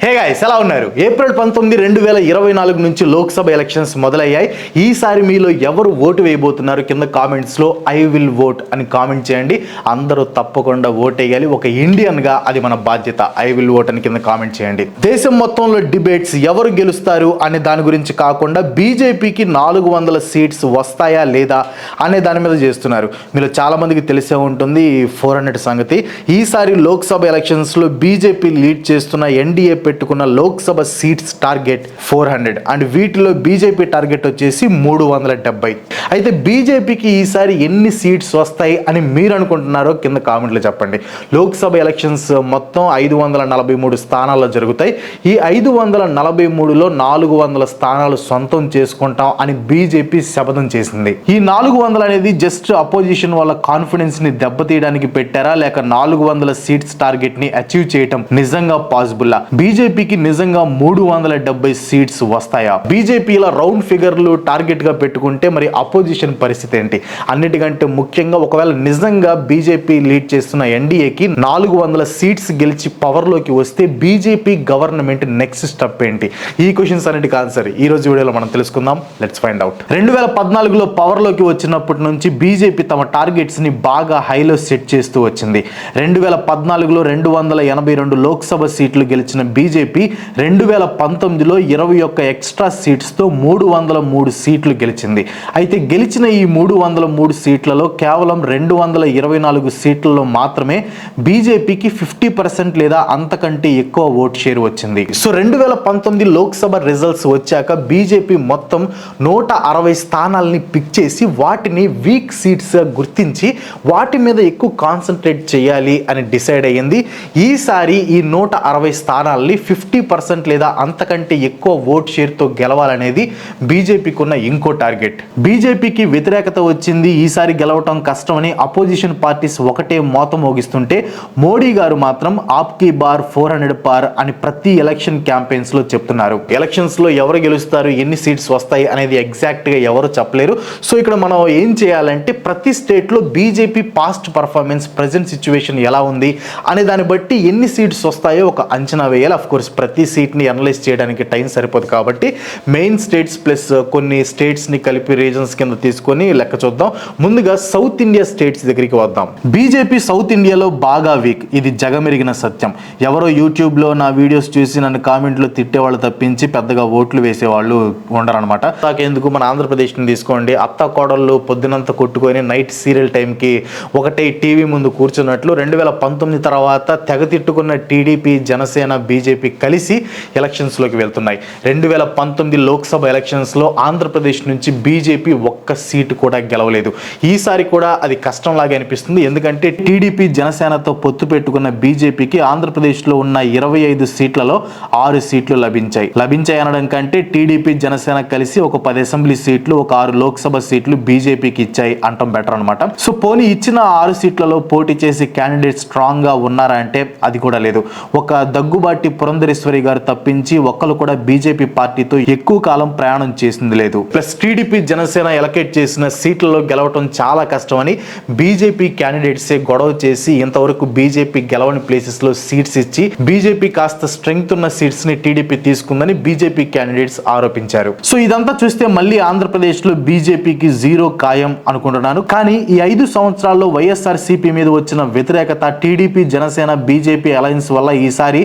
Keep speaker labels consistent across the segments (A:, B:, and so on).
A: Hey guys, ఎలా ఉన్నారు? April 19, 2024 నుంచి లోక్సభ ఎలక్షన్స్ మొదలయ్యాయి. ఈసారి మీలో ఎవరు ఓటు వేయబోతున్నారు? కింద కామెంట్స్లో ఐ విల్ ఓట్ అని కామెంట్ చేయండి. అందరూ తప్పకుండా ఓట్ వేయాలి. ఒక ఇండియన్గా అది మన బాధ్యత. ఐ విల్ ఓట్ అని కింద కామెంట్ చేయండి. దేశం మొత్తంలో డిబేట్స్ ఎవరు గెలుస్తారు అనే దాని గురించి కాకుండా బీజేపీకి 400 సీట్స్ వస్తాయా లేదా అనే దాని మీద చేస్తున్నారు. మీరు చాలా మందికి తెలిసే ఉంటుంది 400 సంగతి. ఈసారి లోక్సభ ఎలక్షన్స్లో బీజేపీ లీడ్ చేస్తున్న ఎన్డీఏ పెట్టుకున్న లోక్సభ సీట్స్ టార్గెట్ 400 అండ్ వీటిలో బీజేపీ టార్గెట్ వచ్చేసి 370. అయితే బీజేపీకి ఈసారి ఎన్ని సీట్స్ వస్తాయి అని మీరు అనుకుంటున్నారో కింద కామెంట్లో చెప్పండి. లోక్సభ ఎలక్షన్స్ మొత్తం 543 స్థానాల్లో జరుగుతాయి. ఈ 543లో 400 స్థానాలు సొంతం చేసుకుంటాం అని బీజేపీ శపథం చేసింది. ఈ 400 అనేది జస్ట్ అపోజిషన్ వాళ్ళ కాన్ఫిడెన్స్ ని దెబ్బతీయడానికి పెట్టారా, లేక 400 సీట్స్ టార్గెట్ ని అచీవ్ చేయటం నిజంగా పాసిబుల్లా? బీజేపీకి నిజంగా 370 సీట్స్ వస్తాయా? బీజేపీల రౌండ్ ఫిగర్లు టార్గెట్ గా పెట్టుకుంటే మరి అపోజిషన్ పరిస్థితి ఏంటి? అన్నిటికంటే ముఖ్యంగా ఒకవేళ నిజంగా బీజేపీ లీడ్ చేస్తున్న ఎన్డీఏకి 400 సీట్స్ గెలిచి పవర్ లోకి వస్తే బీజేపీ గవర్నమెంట్ నెక్స్ట్ స్టెప్ ఏంటి? ఈ క్వశ్చన్స్ అన్నిటికీ ఆన్సర్ ఈ రోజు వీడియోలో మనం తెలుసుకుందాం. Let's find out. 2014లో పవర్ లోకి వచ్చినప్పటి నుంచి బీజేపీ తమ టార్గెట్స్ ని బాగా హైలో సెట్ చేస్తూ వచ్చింది. 2014లో 282 లోక్సభ సీట్లు గెలిచిన బీజేపీ 2019లో 21 ఎక్స్ట్రా సీట్స్తో 303 సీట్లు గెలిచింది. అయితే గెలిచిన ఈ 303 సీట్లలో కేవలం 224 సీట్లలో మాత్రమే బీజేపీకి 50% లేదా అంతకంటే ఎక్కువ ఓట్ షేర్ వచ్చింది. సో 2019 లోక్సభ రిజల్ట్స్ వచ్చాక బీజేపీ మొత్తం 160 స్థానాలని పిక్ చేసి వాటిని వీక్ సీట్స్గా గుర్తించి వాటి మీద ఎక్కువ కాన్సన్ట్రేట్ చేయాలి అని డిసైడ్ అయ్యింది. ఈసారి ఈ 160 స్థానాల్ని 50% లేదా అంతకంటే ఎక్కువ ఓట్ షేర్తో గెలవాలనేది బీజేపీకి ఉన్న ఇంకో టార్గెట్. బీజేపీకి వ్యతిరేకత వచ్చింది, ఈసారి గెలవటం కష్టమని అపోజిషన్ పార్టీస్ ఒకటే మోత మోగిస్తుంటే మోడీ గారు మాత్రం ఆప్కీ బార్ 400 పార్ అని ప్రతి ఎలక్షన్ క్యాంపెయిన్స్ లో చెప్తున్నారు. ఎలక్షన్స్ లో ఎవరు గెలుస్తారు, ఎన్ని సీట్స్ వస్తాయి అనేది ఎగ్జాక్ట్ గా ఎవరు చెప్పలేరు. సో ఇక్కడ మనం ఏం చేయాలంటే ప్రతి స్టేట్ లో BJP past performance, present situation ఎలా ఉంది అనే దాన్ని బట్టి ఎన్ని సీట్స్ వస్తాయో ఒక అంచనా వేయాలి. అఫ్ కోర్స్ ప్రతి సీట్ని అనలైజ్ చేయడానికి టైం సరిపోదు కాబట్టి మెయిన్ స్టేట్స్ ప్లస్ కొన్ని స్టేట్స్ని కలిపి రీజన్స్ కింద తీసుకొని లెక్క చూద్దాం. ముందుగా సౌత్ ఇండియా స్టేట్స్ దగ్గరికి వద్దాం. బీజేపీ సౌత్ ఇండియాలో బాగా వీక్, ఇది జగమెరిగిన సత్యం. ఎవరో యూట్యూబ్లో నా వీడియోస్ చూసి నన్ను కామెంట్లో తిట్టేవాళ్ళు తప్పించి పెద్దగా ఓట్లు వేసేవాళ్ళు ఉండరనమాట. నాకెందుకు మన ఆంధ్రప్రదేశ్ని తీసుకోండి. అత్త కోడళ్ళు పొద్దునంతా కొట్టుకొని నైట్ సీరియల్ టైంకి ఒకటే టీవీ ముందు కూర్చున్నట్లు 2019 తర్వాత తెగ తిట్టుకున్న టీడీపీ, జనసేన, బీజేపీ కలిసి ఎలక్షన్స్లోకి వెళ్తున్నాయి. 2019 లోక్సభ ఎలక్షన్స్లో ఆంధ్రప్రదేశ్ నుంచి బీజేపీ ఒక్క సీటు కూడా గెలవలేదు. ఈసారి కూడా అది కష్టంలాగా అనిపిస్తుంది. ఎందుకంటే టీడీపీ, జనసేనతో పొత్తు పెట్టుకున్న బీజేపీకి ఆంధ్రప్రదేశ్లో ఉన్న 25 సీట్లలో 6 సీట్లు లభించాయి అనడం కంటే టీడీపీ, జనసేన కలిసి ఒక 10 అసెంబ్లీ సీట్లు, ఒక 6 లోక్సభ సీట్లు బీజేపీకి ఇచ్చాయి అంటాం బెటర్ అనమాట. సో పోనీ ఇచ్చిన 6 సీట్లలో పోటీ చేసి క్యాండిడేట్ స్ట్రాంగ్ గా ఉన్నారా అంటే అది కూడా లేదు. ఒక దగ్గుబాటి పురంధరేశ్వరి గారు తప్పించి ఒక్కరు కూడా బీజేపీ పార్టీతో ఎక్కువ కాలం ప్రయాణం చేసింది లేదు. ప్లస్ టీడీపీ, జనసేన ఎలకేట్ చేసిన సీట్లలో గెలవటం చాలా కష్టమని బీజేపీ క్యాండిడేట్సే గొడవ చేసి ఇంతవరకు బీజేపీ గెలవని ప్లేసెస్ లో సీట్స్ ఇచ్చి బీజేపీ కాస్త స్ట్రెంగ్త్ ఉన్న సీట్స్ ని టీడీపీ తీసుకుందని బీజేపీ క్యాండిడేట్స్ ఆరోపించారు. సో ఇదంతా చూస్తే మళ్ళీ ఆంధ్రప్రదేశ్ లో బీజేపీకి 0 ఖాయం అనుకుంటున్నాను. కానీ ఈ 5 సంవత్సరాల్లో వైఎస్ఆర్సీపీ మీద వచ్చిన వ్యతిరేకత, టీడీపీ, జనసేన, బీజేపీ అలయన్స్ వల్ల ఈసారి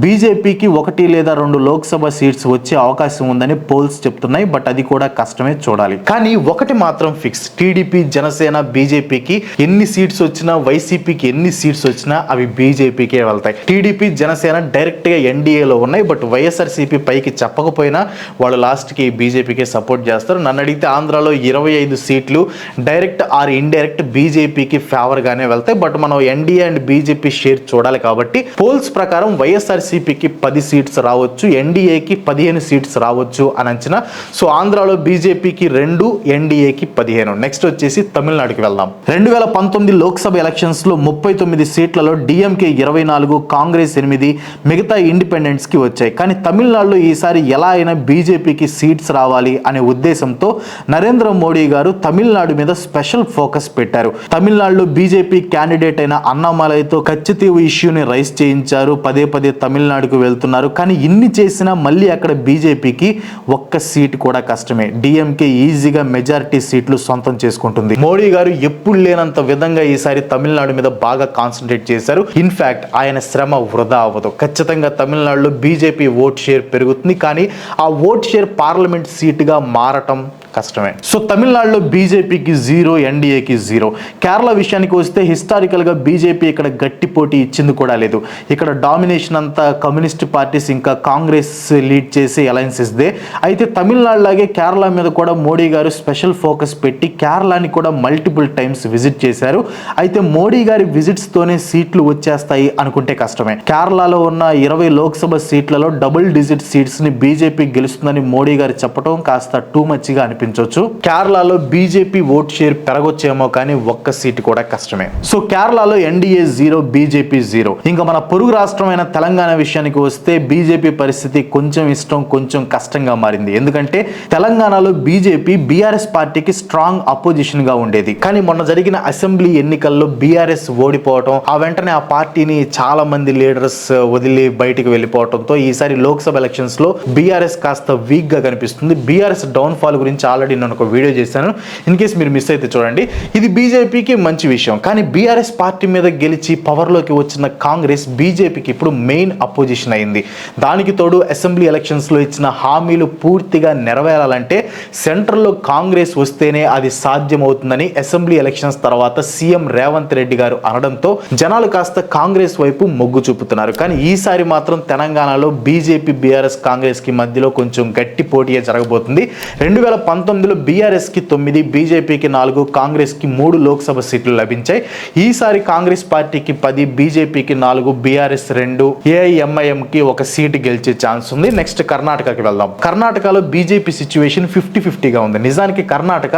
A: బీజేపీకి 1 లేదా 2 లోక్సభ సీట్స్ వచ్చే అవకాశం ఉందని పోల్స్ చెప్తున్నాయి. బట్ అది కూడా కష్టమే, చూడాలి. కానీ ఒకటి మాత్రం ఫిక్స్, టీడీపీ, జనసేన, బీజేపీకి ఎన్ని సీట్స్ వచ్చినా, వైసీపీకి ఎన్ని సీట్స్ వచ్చినా అవి బీజేపీకే వెళ్తాయి. టీడీపీ, జనసేన డైరెక్ట్ గా ఎన్డీఏలో ఉన్నాయి. బట్ వైఎస్ఆర్సీపీ పైకి చెప్పకపోయినా వాళ్ళు లాస్ట్ కి బీజేపీకే సపోర్ట్ చేస్తారు. నన్ను అడిగితే ఆంధ్రాలో 25 సీట్లు డైరెక్ట్ ఆర్ ఇండైరెక్ట్ బీజేపీకి ఫేవర్ గానే వెళ్తాయి. బట్ మనం ఎన్డీఏ అండ్ బీజేపీ షేర్ చూడాలి కాబట్టి పోల్స్ ప్రకారం వైఎస్ఆర్సీపీకి 10 సీట్స్ రావచ్చు, ఎన్డీఏకి 15 సీట్స్ రావచ్చు అని అంచనా. సో ఆంధ్రాలో బీజేపీకి 2, ఎన్డీఏకి 15. నెక్స్ట్ వచ్చేసి తమిళనాడుకి వెళ్దాం. 2019 లోక్సభ ఎలక్షన్స్ లో 39 సీట్లలో డిఎంకే 24, కాంగ్రెస్ 8, మిగతా ఇండిపెండెంట్స్ కి వచ్చాయి. కానీ తమిళనాడులో ఈసారి ఎలా అయినా బీజేపీకి సీట్స్ రావాలి అనే ఉద్దేశంతో నరేంద్ర మోడీ గారు తమిళనాడు మీద స్పెషల్ ఫోకస్ పెట్టారు. తమిళనాడులో బీజేపీ క్యాండిడేట్ అయిన అన్నామలైతో కచ్చితీవు ఇష్యూని రైజ్ చేయించారు. పదే తమిళనాడు ఛత్తీస్గఢ్కు వెళ్తున్నారు. కానీ ఇన్ని చేసినా మళ్ళీ అక్కడ బీజేపీకి ఒక్క సీట్ కూడా కష్టమే. డిఎంకే ఈజీగా మెజారిటీ సీట్లు సొంతం చేసుకుంటుంది. మోడీ గారు ఎప్పుడు లేనంత విధంగా ఈసారి తమిళనాడు మీద బాగా కాన్సన్ట్రేట్ చేశారు. ఇన్ఫాక్ట్ ఆయన శ్రమ వృధా అవ్వదు. ఖచ్చితంగా తమిళనాడులో బీజేపీ ఓట్ షేర్ పెరుగుతుంది. కానీ ఆ ఓట్ షేర్ పార్లమెంట్ సీటుగా మారటం కష్టమే. సో తమిళనాడులో బీజేపీకి 0, ఎన్డీఏకి 0. కేరళ విషయానికి వస్తే హిస్టారికల్గా బీజేపీ ఇక్కడ గట్టి పోటీ ఇచ్చింది కూడా లేదు. ఇక్కడ డామినేషన్ అంతా కమ్యూనిస్ట్ పార్టీస్ ఇంకా కాంగ్రెస్ లీడ్ చేసే అలయన్సెస్దే. అయితే తమిళనాడు లాగే కేరళ మీద కూడా మోడీ గారు స్పెషల్ ఫోకస్ పెట్టి కేరళని కూడా మల్టిపుల్ టైమ్స్ విజిట్ చేశారు. అయితే మోడీ గారి విజిట్స్తోనే సీట్లు వచ్చేస్తాయి అనుకుంటే కష్టమే. కేరళలో ఉన్న 20 లోక్సభ సీట్లలో డబుల్ డిజిట్ సీట్స్ని బీజేపీ గెలుస్తుందని మోడీ గారు చెప్పడం కాస్త టూ మచ్గా అనిపించవచ్చు. కేరళలో బీజేపీ ఓట్ షేర్ పెరగొచ్చేమో కానీ ఒక్క సీటు కూడా కష్టమే. సో కేరళలో ఎన్డీఏ 0, బీజేపీ 0. ఇంకా మన పొరుగు రాష్ట్రమైన తెలంగాణ విషయానికి వస్తే బీజేపీ పరిస్థితి కొంచెం ఇష్టం కొంచెం కష్టంగా మారింది. ఎందుకంటే తెలంగాణలో బీజేపీ బీఆర్ఎస్ పార్టీకి స్ట్రాంగ్ అపోజిషన్ గా ఉండేది. కానీ మొన్న జరిగిన అసెంబ్లీ ఎన్నికల్లో బీఆర్ఎస్ ఓడిపోవటం, ఆ వెంటనే ఆ పార్టీని చాలా మంది లీడర్స్ వదిలి బయటికి వెళ్ళిపోవడంతో ఈసారి లోక్సభ ఎలక్షన్స్ లో బీఆర్ఎస్ కాస్త వీక్ గా కనిపిస్తుంది. బీఆర్ఎస్ డౌన్ ఫాల్ గురించి ఆల్రెడీ నేను ఒక వీడియో చేశాను. ఇన్ కేస్ మీరు మిస్ అయితే చూడండి. ఇది బీజేపీకి మంచి విషయం. కానీ బీఆర్ఎస్ పార్టీ మీద గెలిచి పవర్లోకి వచ్చిన కాంగ్రెస్ బీజేపీకి ఇప్పుడు మెయిన్ అపోజిషన్ అయింది. దానికి తోడు అసెంబ్లీ ఎలక్షన్స్లో ఇచ్చిన హామీలు పూర్తిగా నెరవేరాలంటే సెంట్రల్లో కాంగ్రెస్ వస్తేనే అది సాధ్యమవుతుందని అసెంబ్లీ ఎలక్షన్స్ తర్వాత సీఎం రేవంత్ రెడ్డి గారు అనడంతో జనాలు కాస్త కాంగ్రెస్ వైపు మొగ్గు చూపుతున్నారు. కానీ ఈసారి మాత్రం తెలంగాణలో బీజేపీ బీఆర్ఎస్ కాంగ్రెస్ కి మధ్యలో కొంచెం గట్టి పోటీయే జరగబోతుంది. 2019లో బీఆర్ఎస్కి 9, బీజేపీకి 4, కాంగ్రెస్కి 3 లోక్సభ సీట్లు లభించాయి. ఈసారి కాంగ్రెస్ పార్టీకి 10, బీజేపీకి 4, బీఆర్ఎస్ 2, ఏఐఎంఐఎంకి 1 సీటు గెలిచే ఛాన్స్ ఉంది. నెక్స్ట్ కర్ణాటకకి వెళ్దాం. కర్ణాటకలో బీజేపీ సిచ్యువేషన్ 50-50గా ఉంది. నిజానికి కర్ణాటక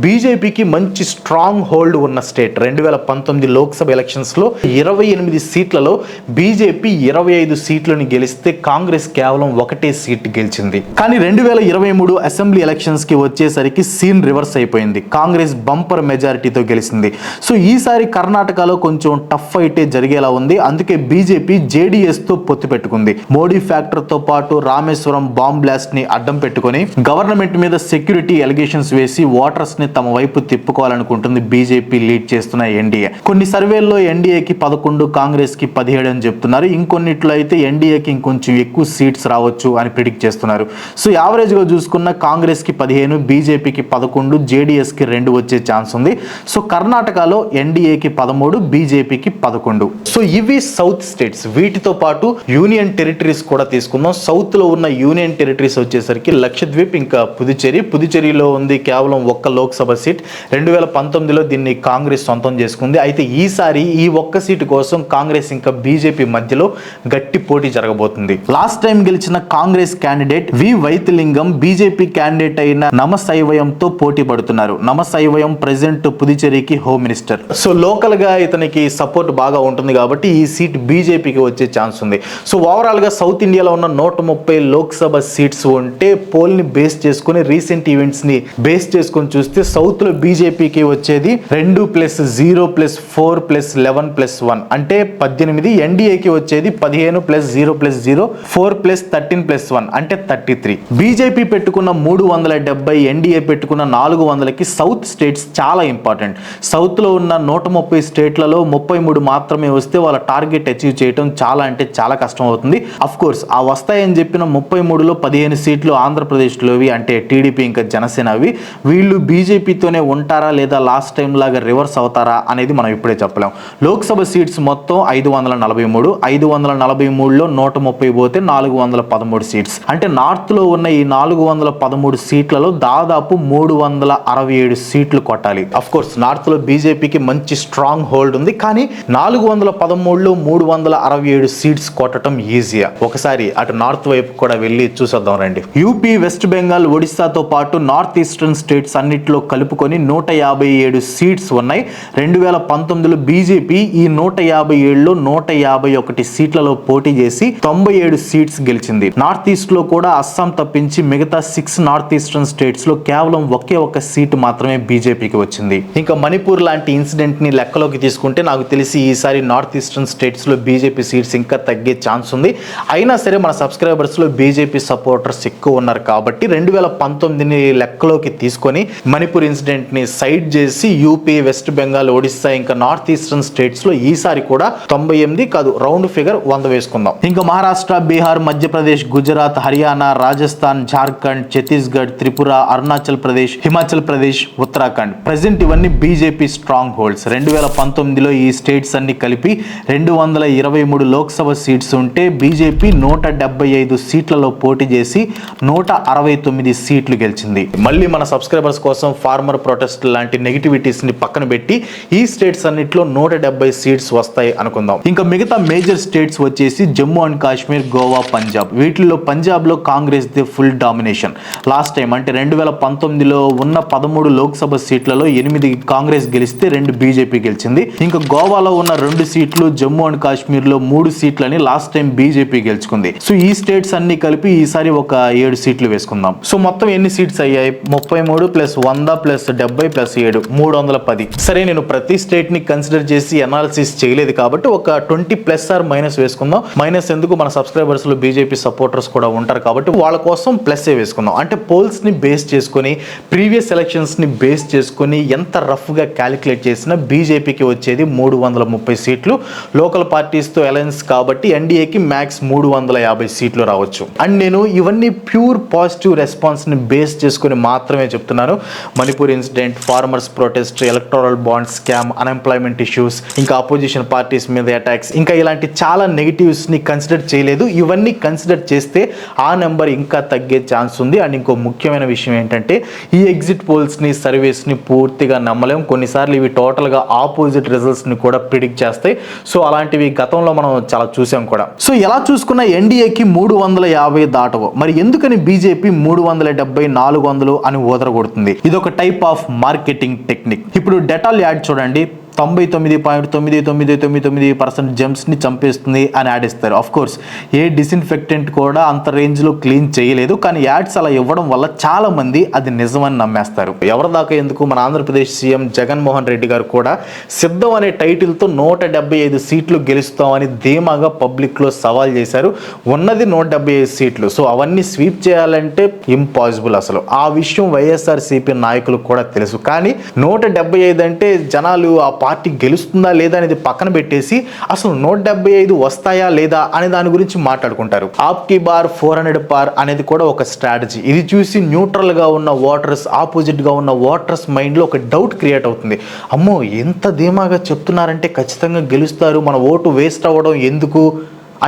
A: బీజేపీకి మంచి స్ట్రాంగ్ హోల్డ్ ఉన్న స్టేట్. 2019 లోక్సభ ఎలక్షన్స్ లో 28 సీట్లలో బీజేపీ 25 సీట్లను గెలిస్తే కాంగ్రెస్ కేవలం 1 సీట్ గెలిచింది. కానీ 2023 అసెంబ్లీ ఎలక్షన్స్ కి వచ్చేసరికి సీన్ రివర్స్ అయిపోయింది. కాంగ్రెస్ బంపర్ మెజారిటీతో గెలిచింది. సో ఈసారి కర్ణాటకలో కొంచెం టఫ్ ఫైటే జరిగేలా ఉంది. అందుకే బీజేపీ జేడీఎస్ తో పొత్తు పెట్టుకుంది. మోడీ ఫ్యాక్టర్ తో పాటు రామేశ్వరం బాంబ్ బ్లాస్ట్ ని అడ్డం పెట్టుకుని గవర్నమెంట్ మీద సెక్యూరిటీ ఎలిగేషన్స్ వేసి ఓటర్స్ ని తమ వైపు తిప్పుకోవాలనుకుంటుంది బీజేపీ లీడ్ చేస్తున్న ఎన్డీఏ. కొన్ని సర్వేల్లో ఎన్డీఏకి 11, కాంగ్రెస్ కి 17 అని చెప్తున్నారు. ఇంకొన్నిట్లో అయితే ఎన్డీఏకి ఇంకొంచెం ఎక్కువ సీట్స్ రావచ్చు అని ప్రిడిక్ట్ చేస్తున్నారు. సో యావరేజ్ గా చూసుకున్న కాంగ్రెస్ కి 15, బీజేపీకి 11, జేడీఎస్ కి 2 వచ్చే ఛాన్స్ ఉంది. సో కర్ణాటకలో ఎన్డీఏకి 13, బీజేపీకి 11. సో ఇవి సౌత్ స్టేట్స్. వీటితో పాటు యూనియన్ టెరిటరీస్ కూడా తీసుకుందాం. సౌత్ లో ఉన్న యూనియన్ టెరిటరీస్ వచ్చేసరికి లక్షద్వీప్ ఇంకా పుదుచ్చేరి. పుదుచ్చేరిలో ఉంది కేవలం 1 లోక్సభ సీట్. 2019లో దీన్ని కాంగ్రెస్ సొంతం చేసుకుంది. అయితే ఈసారి ఈ 1 సీటు కోసం కాంగ్రెస్ ఇంకా బీజేపీ మధ్యలో గట్టి పోటీ జరగబోతుంది. లాస్ట్ టైం గెలిచిన Congress candidate V Vaithilingam BJP candidate అయిన నమశైవయంతో పోటీ పడుతున్నారు. నమశైవయం ప్రెసిడెంట్ పుదుచ్చేరికి హోమ్ మినిస్టర్. సో లోకల్ గా ఇతనికి సపోర్ట్ బాగా ఉంటుంది కాబట్టి ఈ సీట్ బీజేపీకి వచ్చే ఛాన్స్ ఉంది. సో ఓవరాల్ గా సౌత్ ఇండియాలో ఉన్న 130 లోక్సభ సీట్స్ ఉంటే పోల్ ని బేస్ చేసుకుని రీసెంట్ ఈవెంట్స్ ని బేస్ చేసుకుని చూస్తే సౌత్ లో బీజేపీకి వచ్చేది 2+0+4+11+1 అంటే 18. ఎన్డీఏకి వచ్చేది 15+0+0 4+13+1 అంటే 33. బీజేపీ పెట్టుకున్న 370, ఎన్డీఏ పెట్టుకున్న 400కి సౌత్ స్టేట్స్ చాలా ఇంపార్టెంట్. సౌత్ లో ఉన్న 130 స్టేట్లలో 33 మాత్రమే వస్తే వాళ్ళ టార్గెట్ అచీవ్ చేయడం చాలా అంటే చాలా కష్టం అవుతుంది. అఫ్ కోర్స్ ఆ వస్తాయని చెప్పిన 33లో 15 సీట్లు ఆంధ్రప్రదేశ్లోవి అంటే టీడీపీ ఇంకా జనసేనవి. వీళ్ళు బీజేపీతోనే ఉంటారా లేదా లాస్ట్ టైం లాగా రివర్స్ అవుతారా అనేది మనం ఇప్పుడే చెప్పలేం. లోక్సభ సీట్స్ మొత్తం 543. 543లో 130 పోతే 413 సీట్స్. అంటే నార్త్ లో ఉన్న ఈ 413 సీట్లలో దాదాపు 367 సీట్లు కొట్టాలి. అఫ్ కోర్స్ నార్త్ లో బీజేపీకి మంచి స్ట్రాంగ్ హోల్డ్ ఉంది. కానీ 413లో 367 సీట్స్ కొట్టడం ఈజీయా. ఒకసారి అటు నార్త్ వైపు కూడా వెళ్ళి చూసొద్దాం రండి. యూపీ, వెస్ట్ బెంగాల్, ఒడిశాతో పాటు నార్త్ ఈస్టర్న్ స్టేట్స్ అన్నిట్లో కలుపుకొని 157 సీట్స్ ఉన్నాయి. 2019లో బీజేపీ ఈ 157లో 151 సీట్లలో పోటీ చేసి 97 సీట్స్ గెలిచింది. నార్త్ ఈస్ట్ లో కూడా అస్సాం తప్పించి మిగతా 6 నార్త్ ఈస్టర్న్ స్టేట్స్ స్టేట్స్ లో కేవలం ఒకే ఒక్క సీటు మాత్రమే బీజేపీకి వచ్చింది. ఇంకా మణిపూర్ లాంటి ఇన్సిడెంట్ ని లెక్కలోకి తీసుకుంటే నాకు తెలిసి ఈసారి నార్త్ ఈస్టర్న్ స్టేట్స్ లో బీజేపీ సీట్స్ ఇంకా తగ్గే ఛాన్స్ ఉంది. అయినా సరే మన సబ్స్క్రైబర్స్ లో బీజేపీ సపోర్టర్స్ ఎక్కువ ఉన్నారు కాబట్టి 2019ని లెక్కలోకి తీసుకొని మణిపూర్ ఇన్సిడెంట్ ని సైడ్ చేసి యూపీ, వెస్ట్ బెంగాల్, ఒడిస్సా ఇంకా నార్త్ ఈస్టర్న్ స్టేట్స్ లో ఈసారి కూడా 98 కాదు, రౌండ్ ఫిగర్ 100 వేసుకుందాం. ఇంకా మహారాష్ట్ర, బీహార్, మధ్యప్రదేశ్, గుజరాత్, హర్యానా, రాజస్థాన్, జార్ఖండ్, ఛత్తీస్గఢ్, త్రిపుర, అరుణాచల్ ప్రదేశ్, హిమాచల్ ప్రదేశ్, ఉత్తరాఖండ్ ప్రెసెంట్ ఇవన్నీ బీజేపీ స్ట్రాంగ్ హోల్డ్స్. 2019లో ఈ స్టేట్స్ అన్ని కలిపి 223 లోక్సభ సీట్స్ ఉంటే బీజేపీ 175 సీట్లలో పోటీ చేసి 169 సీట్లు గెలిచింది. మళ్ళీ మన సబ్స్క్రైబర్స్ కోసం ఫార్మర్ ప్రొటెస్ట్ లాంటి నెగిటివిటీస్ ని పక్కన పెట్టి ఈ స్టేట్స్ అన్నిట్లో 170 సీట్స్ వస్తాయి అనుకుందాం. ఇంకా మిగతా మేజర్ స్టేట్స్ వచ్చేసి జమ్మూ అండ్ కాశ్మీర్, గోవా, పంజాబ్. వీటిల్లో పంజాబ్ లో Congress the full domination. Last time అంటే 2019లో ఉన్న 13 లోక్సభ సీట్లలో 8 కాంగ్రెస్ గెలిస్తే 2 బీజేపీ గెలిచింది. ఇంకా గోవాలో ఉన్న 2 సీట్లు, జమ్మూ అండ్ కాశ్మీర్ లో 3 సీట్లని లాస్ట్ టైం బీజేపీ గెలుచుకుంది. సో ఈ స్టేట్స్ అన్ని కలిపి ఈసారి ఒక 7 సీట్లు వేసుకుందాం. సో మొత్తం ఎన్ని సీట్స్ అయ్యాయి? 33 ప్లస్ 100 ప్లస్ 70 ప్లస్ 7 310. సరే, నేను ప్రతి స్టేట్ ని కన్సిడర్ చేసి అనాలిసిస్ చేయలేదు కాబట్టి ఒక 20 ప్లస్ ఆర్ మైనస్ వేసుకుందాం. మైనస్ ఎందుకు, మన సబ్స్క్రైబర్స్ లో బీజేపీ సపోర్టర్స్ కూడా ఉంటారు కాబట్టి వాళ్ళ కోసం ప్లస్ వేసుకుందాం. అంటే పోల్స్ ని బేస్ చేసుకొని, ప్రీవియస్ ఎలక్షన్స్ ని బేస్ చేసుకొని ఎంత రఫ్ గా క్యాలిక్యులేట్ చేసినా బీజేపీకి వచ్చేది 330 సీట్లు. లోకల్ పార్టీస్ తో అలయన్స్ కాబట్టి ఎన్డీఏకి మ్యాక్స్ 350 సీట్లు రావచ్చు. అండ్ నేను ఇవన్నీ ప్యూర్ పాజిటివ్ రెస్పాన్స్ ని బేస్ చేసుకుని మాత్రమే చెప్తున్నాను. Manipur incident, farmers protest, electoral bond scam, unemployment issues, ఇంకా అపోజిషన్ పార్టీస్ మీద అటాక్స్, ఇంకా ఇలాంటి చాలా నెగిటివ్స్ ని కన్సిడర్ చేయలేదు. ఇవన్నీ కన్సిడర్ చేస్తే ఆ నెంబర్ ఇంకా తగ్గే ఛాన్స్ ఉంది. అండ్ ఇంకో ముఖ్యమైన విషయం ఏంటంటే ఈ ఎగ్జిట్ పోల్స్ ని, సర్వేస్ ని పూర్తిగా నమ్మలేం. కొన్నిసార్లు ఇవి టోటల్ గా ఆపోజిట్ రిజల్ట్స్ ని కూడా ప్రిడిక్ట్ చేస్తాయి. సో అలాంటివి గతంలో మనం చాలా చూసాం కూడా. సో ఎలా చూసుకున్న ఎన్డీఏకి 350 దాటవు. మరి ఎందుకని బీజేపీ 370, 400 అని ఓదరగొడుతుంది? ఇదొక టైప్ ఆఫ్ మార్కెటింగ్ టెక్నిక్. ఇప్పుడు డెటాల్ యాడ్ చూడండి, 99.9999% జెమ్స్ ని చంపేస్తుంది అని యాడ్ ఇస్తారు. ఆఫ్ కోర్స్ ఏ డిస్ఇన్ఫెక్టెంట్ కూడా అంత రేంజ్ లో క్లీన్ చేయలేదు, కానీ యాడ్స్ అలా ఇవ్వడం వల్ల చాలా మంది అది నిజమని నమ్మేస్తారు. ఎవరి దాకా ఎందుకు, మన ఆంధ్రప్రదేశ్ సీఎం జగన్మోహన్ రెడ్డి గారు కూడా సిద్ధం అనే టైటిల్ తో 175 సీట్లు గెలుస్తామని ధీమాగా పబ్లిక్ లో సవాల్ చేశారు. ఉన్నది 175 సీట్లు. సో అవన్నీ స్వీప్ చేయాలంటే ఇంపాసిబుల్. అసలు ఆ విషయం వైఎస్ఆర్సీపీ నాయకులకు కూడా తెలుసు. కానీ 175 అంటే జనాలు ఆ పార్టీ గెలుస్తుందా లేదా అనేది పక్కన పెట్టేసి అసలు 175 వస్తాయా లేదా అనే దాని గురించి మాట్లాడుకుంటారు. ఆప్కి బార్ 400 పార్ అనేది కూడా ఒక స్ట్రాటజీ. ఇది చూసి న్యూట్రల్ గా ఉన్న ఓటర్స్, ఆపోజిట్ గా ఉన్న ఓటర్స్ మైండ్ లో ఒక డౌట్ క్రియేట్ అవుతుంది. అమ్మో, ఎంత ధీమాగా చెప్తున్నారంటే ఖచ్చితంగా గెలుస్తారు, మన ఓటు వేస్ట్ అవ్వడం ఎందుకు,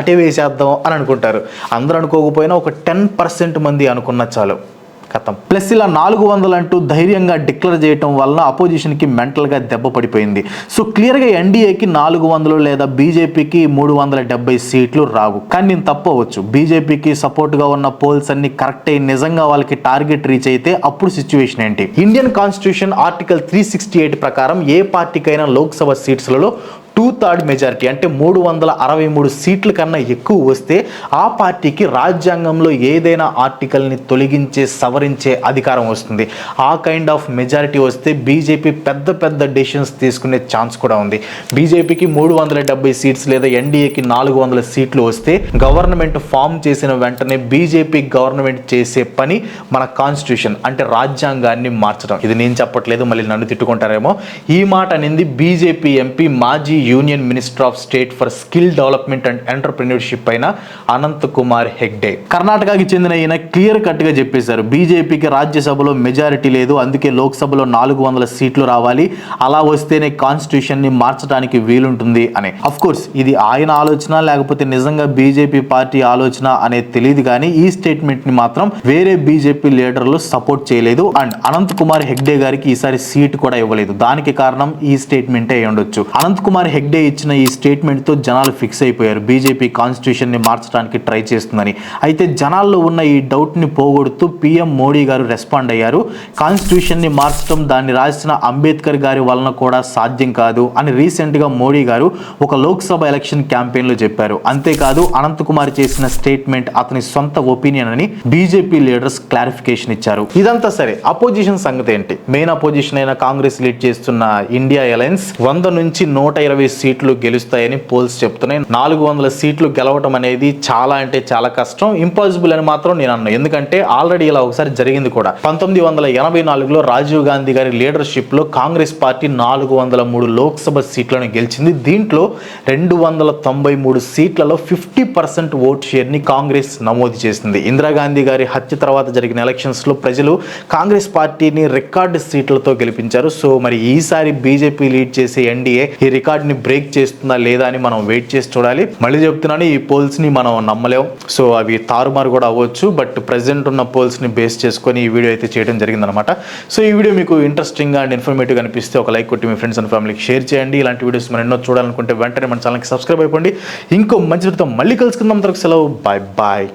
A: అటే వేసేద్దాం అని అనుకుంటారు. అందరూ అనుకోకపోయినా ఒక 10% మంది అనుకున్న చాలు, కథం. ప్లస్ ఇలా 400 అంటూ ధైర్యంగా డిక్లేర్ చేయటం వలన అపోజిషన్కి మెంటల్గా దెబ్బ పడిపోయింది. సో క్లియర్గా ఎన్డీఏకి 400 లేదా బీజేపీకి 370 సీట్లు రావు. కానీ నేను తప్పవచ్చు, బీజేపీకి సపోర్ట్గా ఉన్న పోల్స్ అన్ని కరెక్ట్ అయి నిజంగా వాళ్ళకి టార్గెట్ రీచ్ అయితే అప్పుడు సిచ్యువేషన్ ఏంటి? ఇండియన్ కాన్స్టిట్యూషన్ ఆర్టికల్ 368 ప్రకారం ఏ పార్టీకైనా లోక్సభ సీట్స్లలో 2/3 మెజారిటీ అంటే 363 సీట్ల కన్నా ఎక్కువ వస్తే ఆ పార్టీకి రాజ్యాంగంలో ఏదైనా ఆర్టికల్ని తొలగించే, సవరించే అధికారం వస్తుంది. ఆ కైండ్ ఆఫ్ మెజారిటీ వస్తే బీజేపీ పెద్ద పెద్ద డెసిషన్స్ తీసుకునే ఛాన్స్ కూడా ఉంది. బీజేపీకి 370 సీట్స్ లేదా ఎన్డీఏకి 400 సీట్లు వస్తే గవర్నమెంట్ ఫామ్ చేసిన వెంటనే బీజేపీ గవర్నమెంట్ చేసే పని మన కాన్స్టిట్యూషన్ అంటే రాజ్యాంగాన్ని మార్చడం. ఇది నేను చెప్పట్లేదు, మళ్ళీ నన్ను తిట్టుకుంటారేమో. ఈ మాట అనేది బీజేపీ ఎంపీ, మాజీ union minister of state for skill development and entrepreneurship అయిన అనంత్ కుమార్ హెగ్డే. కర్ణాటకకి చెందిన ఈయన క్లియర్ కట్ గా చెప్పేశారు, బీజేపీకి రాజ్యసభలో మెజారిటీ లేదు, అందుకే లోక్సభలో 400 సీట్లు రావాలి, అలా వస్తేనే కాన్స్టిట్యూషన్ ని మార్చడానికి వీలుంటుంది అని. అఫ్ కోర్స్ ఇది ఆయన ఆలోచన లేకపోతే నిజంగా బీజేపీ పార్టీ ఆలోచన అనేది తెలియదు, కానీ ఈ స్టేట్మెంట్ ని మాత్రం వేరే బీజేపీ లీడర్లు సపోర్ట్ చేయలేదు. అండ్ అనంత్ కుమార్ హెగ్డే గారికి ఈసారి సీట్ కూడా ఇవ్వలేదు. దానికి కారణం ఈ స్టేట్మెంటే అయి ఉండొచ్చు. అనంత్ కుమార్ హెగ్డే ఇచ్చిన ఈ స్టేట్మెంట్తో జనాలు ఫిక్స్ అయిపోయారు, బీజేపీ కాన్స్టిట్యూషన్ని మార్చడానికి ట్రై చేస్తుందని. అయితే జనాల్లో ఉన్న ఈ డౌట్ని పోగొడుతూ పీఎం మోడీ గారు రెస్పాండ్ అయ్యారు. కాన్స్టిట్యూషన్ని మార్చడం దాన్ని రాసిన అంబేద్కర్ గారి వలన కూడా సాధ్యం కాదు అని రీసెంట్గా మోడీ గారు ఒక లోక్సభ ఎలక్షన్ క్యాంపెయిన్లో చెప్పారు. అంతేకాదు అనంత్ కుమార్ చేసిన స్టేట్మెంట్ అతని సొంత ఒపీనియన్ అని బీజేపీ లీడర్స్ క్లారిఫికేషన్ ఇచ్చారు. ఇదంతా సరే, అపోజిషన్ సంగతి ఏంటి? మెయిన్ అపోజిషన్ అయిన కాంగ్రెస్ లీడ్ చేస్తున్న ఇండియా అలయన్స్ 100 నుంచి 120 సీట్లు గెలుస్తాయని పోల్స్ చెప్తున్నాయి. 400 సీట్లు గెలవడం అనేది చాలా అంటే చాలా కష్టం, ఇంపాసిబుల్ అని మాత్రం నేను అన్నాను. ఎందుకంటే ఆల్రెడీ ఇలా ఒకసారి జరిగింది కూడా. 1984లో రాజీవ్ గాంధీ గారి లీడర్షిప్ లో కాంగ్రెస్ పార్టీ 403 లోక్సభ సీట్లను గెలిచింది. దీంట్లో 293 సీట్లలో 50% ఓట్ షేర్ ని కాంగ్రెస్ నమోదు చేసింది. ఇందిరాగాంధీ గారి హత్య తర్వాత జరిగిన ఎలక్షన్స్ లో ప్రజలు కాంగ్రెస్ పార్టీని రికార్డు సీట్లతో గెలిపించారు. సో మరి ఈసారి బీజేపీ లీడ్ చేసే ఎన్డీఏ ఈ రికార్డ్ ని బ్రేక్ చేస్తుందా లేదా అని మనం వెయిట్ చేసి చూడాలి. మళ్ళీ చెప్తున్నాను, ఈ పోల్స్ ని మనం నమ్మలేం. సో అవి తారుమారు కూడా అవ్వచ్చు. బట్ ప్రెసెంట్ ఉన్న పోల్స్ ని బేస్ చేసుకొని ఈ వీడియో అయితే చేయడం జరిగిందనమాట. సో ఈ వీడియో మీకు ఇంట్రెస్టింగ్ అండ్ ఇన్ఫర్మేటివ్ అనిపిస్తే ఒక లైక్ కొట్టి మీ ఫ్రెండ్స్ అండ్ ఫ్యామిలీకి షేర్ చేయండి. ఇలాంటి వీడియోస్ మనం ఎన్నో చూడాలనుకుంటే వెంటనే మన ఛానల్కి సబ్స్క్రైబ్ అయిపోండి. ఇంకో మంచి వీడియోతో మళ్ళీ కలుసుకుందాం. సెలవు, బాయ్ బాయ్.